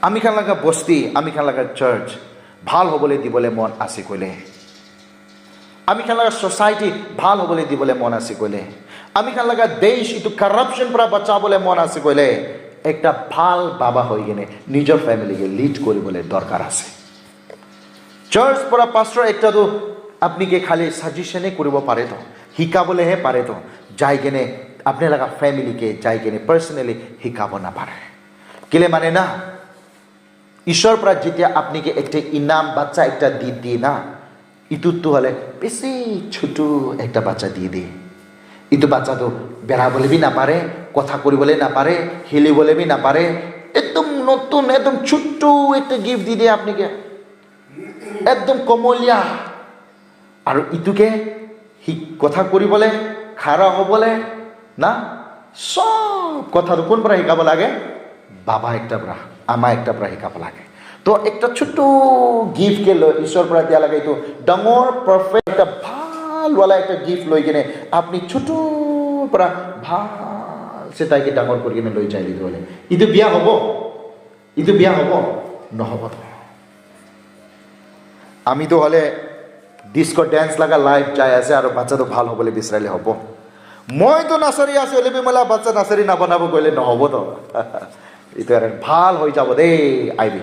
আমি খান লগা বস্তি আমি খান লগা চাৰ্চ ভাল হ'বলৈ দিবলৈ মন আছে ক'লে আমি খান লগা ছ'চাইটি ভাল হ'বলৈ দিবলৈ মন আছে ক'লে আমি খান লগা দেশ ইটো কাৰাপশ্যন পৰা বচাবলৈ মন আছে ক'লে একটা ভাল বাবা হৈ কিনে নিজৰ ফেমিলিকে লিড কৰিবলৈ দৰকাৰ আছে চাৰ্চ পৰা পাষ্টৰ একটাতো আপনিকে খালি সাজেশনে কৰিব পাৰে তো শিকাবলৈহে পাৰে তো যাই কিনে আপনি লগা ফেমিলিকে যাই কিনে পাৰ্চনেলি শিকাব নাপাৰে কেলে মানে না ঈশ্বৰ পৰা যেতিয়া আপনিকে একটা ইনাম বাচ্চা একটা দি না ইটোতো হলে বেছি ছোট একটা বাচ্চা দিয়ে ইটো বাচ্চাটো বেৰাবলৈ বি নাপাৰে কথা কৰিবলৈ নাপাৰে হিলিবলৈ বি নাপাৰে একদম নতুন একদম ছোট্ট একটা গিফট দিয়ে আপনিকে একদম কমলীয়া আৰু ইটোকে কথা কৰিবলৈ খাৰা হ'বলৈ না সব কথাটো কোন পৰা শিকাব লাগে বাবা একটা পৰা আমা একটা পৰা শিকাব লাগে তো একটা ছোট্ট গিফটকে লৈ ঈশ্বৰ পৰা দিয়া লাগে এইটো ডাঙৰ পাৰফেক্ট একটা ভালৱালা একটা গিফট লৈ কিনে আপনি ছোট পৰা ভাল সে তাইকে ডাঙৰ কৰি কিনে লৈ যাই দিলে ইটো বিয়া হ'ব নহ'ব আমিতো হলে ডিস্কো ড্যান্স লাগা লাইভ যাই আছে আৰু বাচ্চাটো ভাল হ'বলৈ বিচাৰিলে হ'ব মইতো নাচাৰি আছো হলে মেলা বাচ্চা নাচাৰি নাবনাব গ'লে নহ'ব তো এইটো আৰু ভাল হৈ যাব দেই আইবি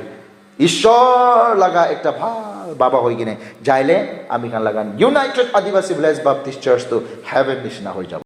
ঈশ্বৰ লগা একটা ভাল বাবা হৈ কিনে যাইলে আমি খান লাগান ইউনাইটেড আদিবাসী ভিলেজ বাপটিষ্ট চাৰ্চটো হেভেন নিচিনা হৈ যাব